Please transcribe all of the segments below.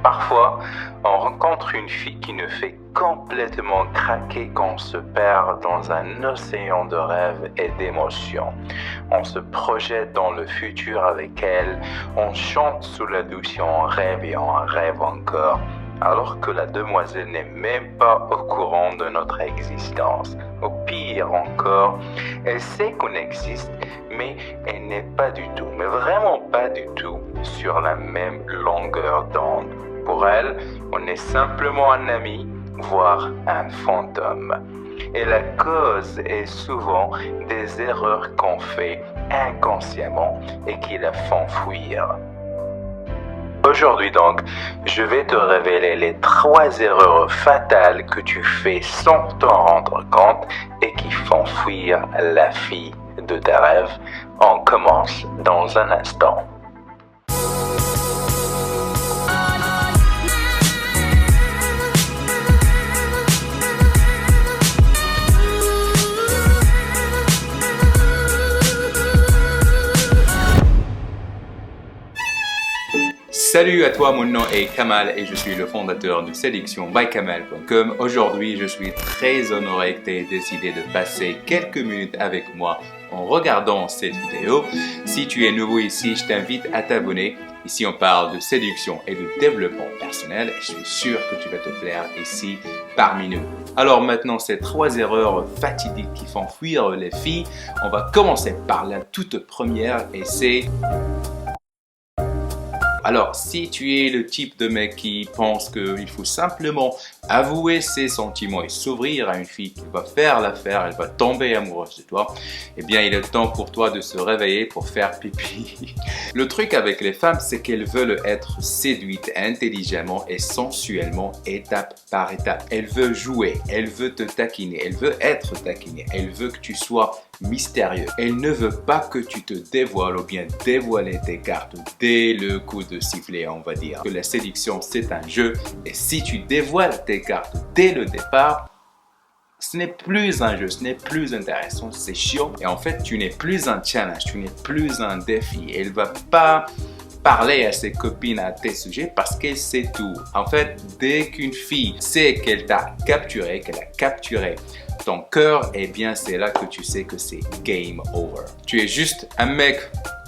Parfois, on rencontre une fille qui nous fait complètement craquer quand on se perd dans un océan de rêves et d'émotions. On se projette dans le futur avec elle, on chante sous la douche et on rêve encore, alors que la demoiselle n'est même pas au courant de notre existence. Au pire encore, elle sait qu'on existe, mais elle n'est pas du tout, mais vraiment pas du tout, sur la même longueur d'onde. Pour elle, on est simplement un ami, voire un fantôme. Et la cause est souvent des erreurs qu'on fait inconsciemment et qui la font fuir. Aujourd'hui donc, je vais te révéler les 3 erreurs fatales que tu fais sans t'en rendre compte et qui font fuir la fille de tes rêves. On commence dans un instant. Salut à toi, mon nom est Kamal et je suis le fondateur de sélection bykamal.com. Aujourd'hui, je suis très honoré que tu aies décidé de passer quelques minutes avec moi en regardant cette vidéo. Si tu es nouveau ici, je t'invite à t'abonner. Ici, on parle de séduction et de développement personnel. Je suis sûr que tu vas te plaire ici parmi nous. Alors maintenant, ces 3 erreurs fatidiques qui font fuir les filles. On va commencer par la toute première et c'est... Alors, si tu es le type de mec qui pense qu'il faut simplement avouer ses sentiments et s'ouvrir à une fille qui va faire l'affaire, elle va tomber amoureuse de toi, eh bien, il est temps pour toi de se réveiller pour faire pipi. Le truc avec les femmes, c'est qu'elles veulent être séduites intelligemment et sensuellement, étape par étape. Elles veulent jouer, elles veulent te taquiner, elles veulent être taquinée, elles veulent que tu sois mystérieux. Elle ne veut pas que tu te dévoiles ou bien dévoiler tes cartes dès le coup de sifflet, on va dire. Que la séduction, c'est un jeu et si tu dévoiles tes cartes dès le départ, ce n'est plus un jeu, ce n'est plus intéressant, c'est chiant. Et en fait, tu n'es plus un challenge, tu n'es plus un défi. Elle va pas parler à ses copines à tes sujets parce qu'elle sait tout. En fait, dès qu'une fille sait qu'elle t'a capturé, qu'elle a capturé ton cœur, eh bien c'est là que tu sais que c'est game over. Tu es juste un mec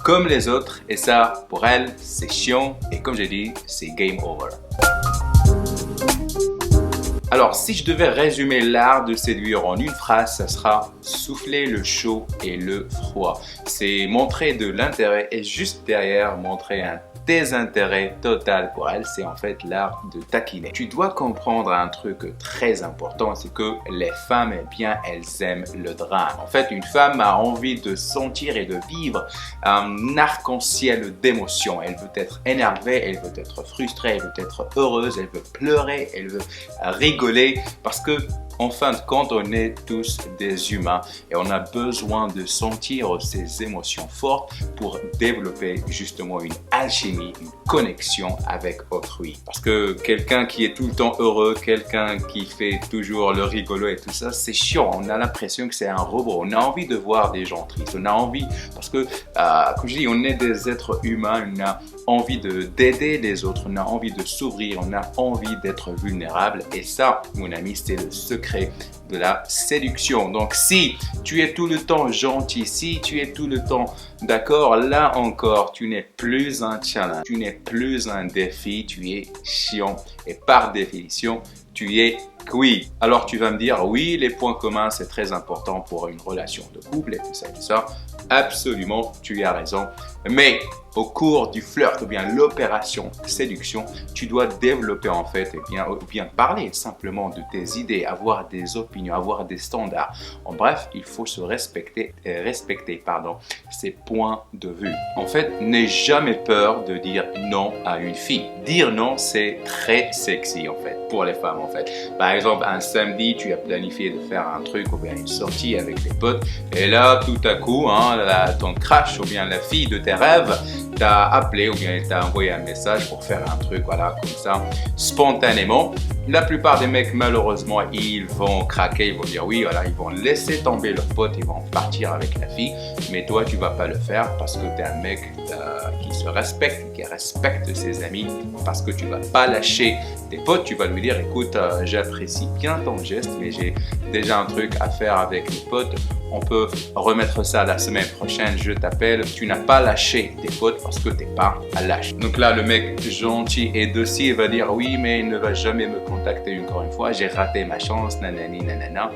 comme les autres et ça, pour elle, c'est chiant et comme j'ai dit, c'est game over. Alors, si je devais résumer l'art de séduire en une phrase, ça sera souffler le chaud et le froid. C'est montrer de l'intérêt et juste derrière, montrer un désintérêt total pour elle, c'est en fait l'art de taquiner. Tu dois comprendre un truc très important, c'est que les femmes, eh bien, elles aiment le drame. En fait, une femme a envie de sentir et de vivre un arc-en-ciel d'émotions. Elle veut être énervée, elle veut être frustrée, elle veut être heureuse, elle veut pleurer, elle veut rigoler parce que en fin de compte, on est tous des humains et on a besoin de sentir ces émotions fortes pour développer justement une alchimie, une connexion avec autrui. Parce que quelqu'un qui est tout le temps heureux, quelqu'un qui fait toujours le rigolo et tout ça, c'est chiant. On a l'impression que c'est un robot. On a envie de voir des gens tristes. On a envie, parce que, comme je dis, on est des êtres humains. On a envie d'aider les autres. On a envie de s'ouvrir. On a envie d'être vulnérable. Et ça, mon ami, c'est le secret de la séduction. Donc si tu es tout le temps gentil, si tu es tout le temps d'accord, là encore, tu n'es plus un challenge, tu n'es plus un défi, tu es chiant. Et par définition, tu es cuit. Alors tu vas me dire, oui, les points communs, c'est très important pour une relation de couple et tout ça et tout ça. Absolument, tu as raison. Mais au cours du flirt ou bien l'opération séduction, tu dois développer en fait, ou bien parler simplement de tes idées, avoir des opinions, avoir des standards. En bref, il faut se respecter ses points de vue. En fait, n'aie jamais peur de dire non à une fille. Dire non, c'est très sexy en fait, pour les femmes en fait. Par exemple, un samedi, tu as planifié de faire un truc ou bien une sortie avec tes potes et là, tout à coup, ton crush ou bien la fille de tes rêves t'a appelé ou bien elle t'a envoyé un message pour faire un truc, voilà, comme ça, spontanément. La plupart des mecs, malheureusement, ils vont craquer, ils vont dire oui, voilà, ils vont laisser tomber leur pote, ils vont partir avec la fille, mais toi, tu vas pas le faire parce que tu es un mec qui se respecte, qui respecte ses amis, parce que tu vas pas lâcher tes potes, tu vas lui dire écoute, j'apprécie bien ton geste, mais j'ai déjà un truc à faire avec mes potes, on peut remettre ça la semaine prochaine, je t'appelle, tu n'as pas lâché tes potes parce que t'es pas à lâche. Donc là, le mec gentil et docile va dire oui, mais il ne va jamais me contacter encore une fois, j'ai raté ma chance, nanani, nanana.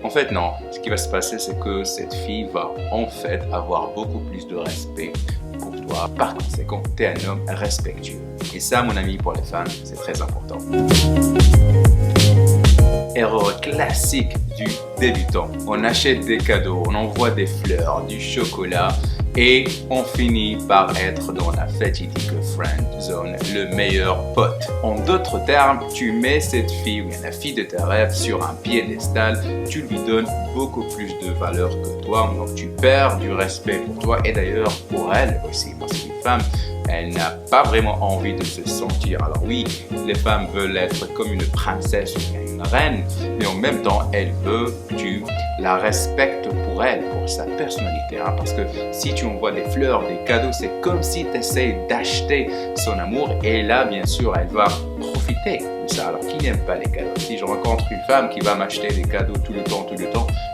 En fait, non, ce qui va se passer, c'est que cette fille va en fait avoir beaucoup plus de respect pour toi. Par conséquent, tu es un homme respectueux. Et ça, mon ami, pour les femmes, c'est très important. Erreur classique du débutant. On achète des cadeaux, on envoie des fleurs, du chocolat et on finit par être dans la fatidique friend zone, le meilleur pote. En d'autres termes, tu mets cette fille ou bien la fille de tes rêves sur un piédestal, tu lui donnes beaucoup plus de valeur que toi, donc tu perds du respect pour toi et d'ailleurs pour elle aussi, parce qu'une femme, elle n'a pas vraiment envie de se sentir. Alors oui, les femmes veulent être comme une princesse ou bien une reine, mais en même temps, elle veut que tu la respectes pour elle, pour sa personnalité. Hein, parce que si tu envoies des fleurs, des cadeaux, c'est comme si tu essaies d'acheter son amour. Et là, bien sûr, elle va profiter de ça. Alors, qui n'aime pas les cadeaux? Si je rencontre une femme qui va m'acheter des cadeaux tout le temps,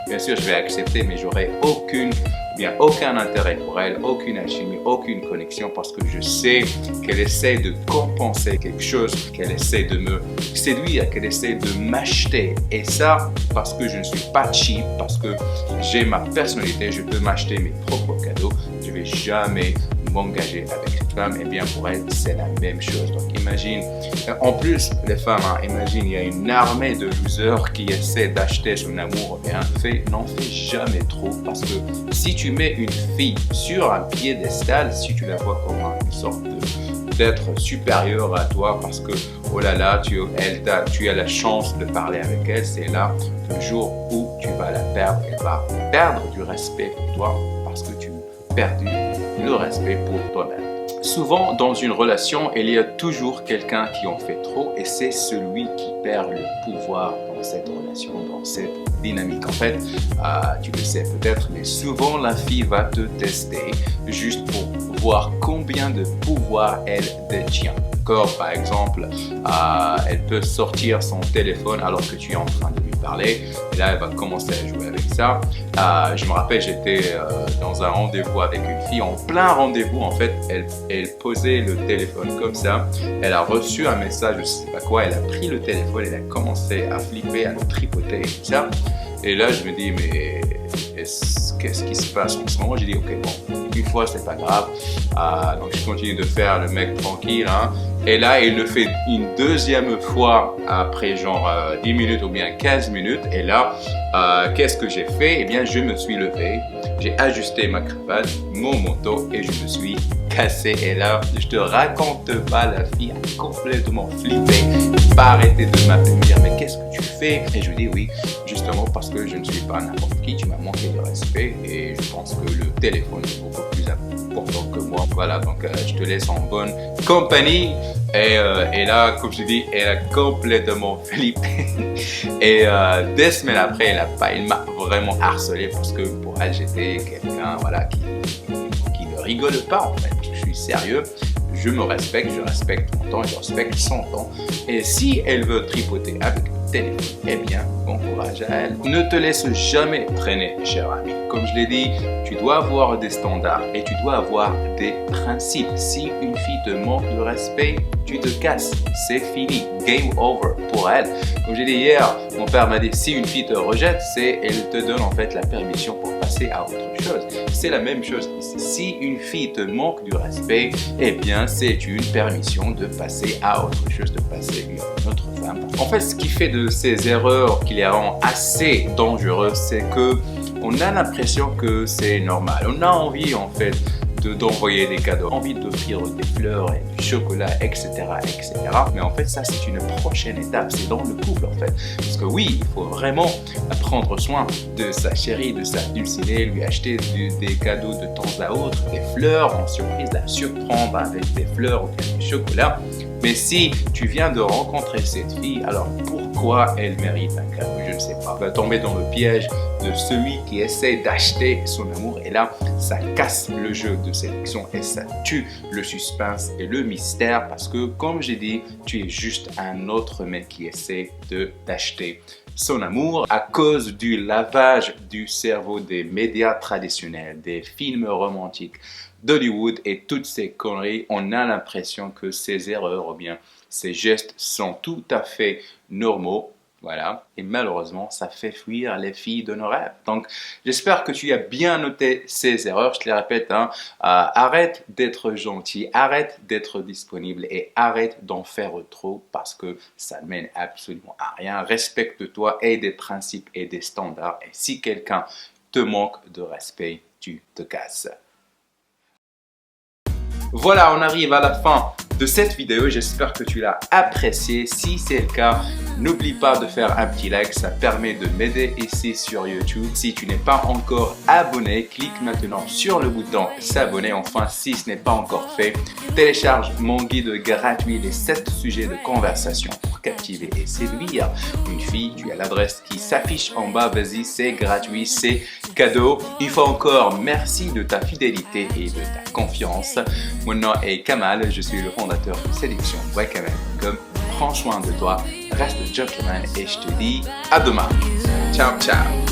bien sûr, je vais accepter, mais j'aurai aucun intérêt pour elle, aucune alchimie, aucune connexion parce que je sais qu'elle essaie de compenser quelque chose, qu'elle essaie de me séduire, qu'elle essaie de m'acheter. Et ça, parce que je ne suis pas cheap, parce que j'ai ma personnalité, je peux m'acheter mes propres cadeaux, je ne vais jamais m'engager avec cette femme. Et bien pour elle, c'est la même chose. Donc imagine, en plus les femmes, imagine, il y a une armée de losers qui essaient d'acheter son amour. Et n'en fais jamais trop parce que si tu mets une fille sur un piédestal, si tu la vois comme une sorte d'être supérieur à toi parce que oh là là, tu as la chance de parler avec elle, c'est là le jour où tu vas la perdre. Elle va perdre du respect pour toi parce que tu as perdu le respect pour toi-même. Souvent, dans une relation, il y a toujours quelqu'un qui en fait trop et c'est celui qui perd le pouvoir dans cette relation, dans cette dynamique. En fait, tu le sais peut-être, mais souvent la fille va te tester juste pour voir combien de pouvoir elle détient. Par exemple, elle peut sortir son téléphone alors que tu es en train de lui parler et là elle va commencer à jouer avec ça. Je me rappelle, j'étais dans un rendez-vous avec une fille, en plein rendez-vous en fait, elle posait le téléphone comme ça, elle a reçu un message, je sais pas quoi, elle a pris le téléphone, elle a commencé à flipper, à le tripoter et tout ça. Et là je me dis mais qu'est-ce qui se passe en ce moment? J'ai dit ok, bon, une fois c'est pas grave, donc je continue de faire le mec tranquille, hein. Et là il le fait une deuxième fois après genre 10 minutes ou bien 15 minutes et là qu'est-ce que j'ai fait? Eh bien je me suis levé, j'ai ajusté ma cravate, mon manteau et je me suis cassé. Et là je te raconte pas, la fille a complètement flippé, pas arrêté de m'appeler, me dire mais qu'est-ce que tu fais? Et je lui dis oui, justement parce que je ne suis pas n'importe qui, tu m'as manqué de respect et je pense que le téléphone est beaucoup plus important que moi. Voilà, donc je te laisse en bonne compagnie. Et là, comme je dis, elle a complètement flippé. Et des semaines après, elle m'a vraiment harcelé parce que pour elle, j'étais quelqu'un voilà, qui ne rigole pas en fait. Je suis sérieux, je me respecte, je respecte mon temps, je respecte son temps. Et si elle veut tripoter avec le téléphone, eh bien, bon courage à elle. Ne te laisse jamais traîner, cher ami. Comme je l'ai dit, tu dois avoir des standards et tu dois avoir des principes. Si une fille te manque de respect, tu te casses, c'est fini, game over pour elle. Comme j'ai dit hier, mon père m'a dit si une fille te rejette, elle te donne en fait la permission pour passer à autre chose. C'est la même chose ici. Si une fille te manque du respect, eh bien c'est une permission de passer à autre chose, de passer à une autre femme. En fait, ce qui fait de ces erreurs qui les rend assez dangereuses, c'est que on a l'impression que c'est normal. On a envie en fait d'envoyer des cadeaux, envie d'offrir des fleurs et du chocolat, etc., etc. Mais en fait, ça, c'est une prochaine étape. C'est dans le couple, en fait. Parce que oui, il faut vraiment prendre soin de sa chérie, de sa dulcinée, lui acheter des cadeaux de temps à autre, des fleurs en surprise, la surprendre avec des fleurs ou bien du chocolat. Mais si tu viens de rencontrer cette fille, alors pourquoi elle mérite un cadeau? Je ne sais pas. Tu vas tomber dans le piège de celui qui essaie d'acheter son amour et là, ça casse le jeu de sélection et ça tue le suspense et le mystère parce que, comme j'ai dit, tu es juste un autre mec qui essaie d'acheter son amour à cause du lavage du cerveau des médias traditionnels, des films romantiques d'Hollywood et toutes ces conneries. On a l'impression que ces erreurs ou bien ces gestes sont tout à fait normaux. Voilà, et malheureusement, ça fait fuir les filles de nos rêves. Donc, j'espère que tu as bien noté ces erreurs. Je te les répète, arrête d'être gentil, arrête d'être disponible et arrête d'en faire trop parce que ça ne mène absolument à rien. Respecte-toi et des principes et des standards. Et si quelqu'un te manque de respect, tu te casses. Voilà, on arrive à la fin de cette vidéo. J'espère que tu l'as appréciée. Si c'est le cas, n'oublie pas de faire un petit like. Ça permet de m'aider ici sur YouTube. Si tu n'es pas encore abonné, clique maintenant sur le bouton s'abonner. Enfin, si ce n'est pas encore fait, télécharge mon guide gratuit les 7 sujets de conversation pour captiver et séduire une fille. Tu as l'adresse qui s'affiche en bas. Vas-y, c'est gratuit, c'est cadeau. Une fois encore, merci de ta fidélité et de ta confiance. Mon nom est Kamal, je suis le fondateur de sélection.com. Prends soin de toi, reste gentleman et je te dis à demain. Ciao, ciao.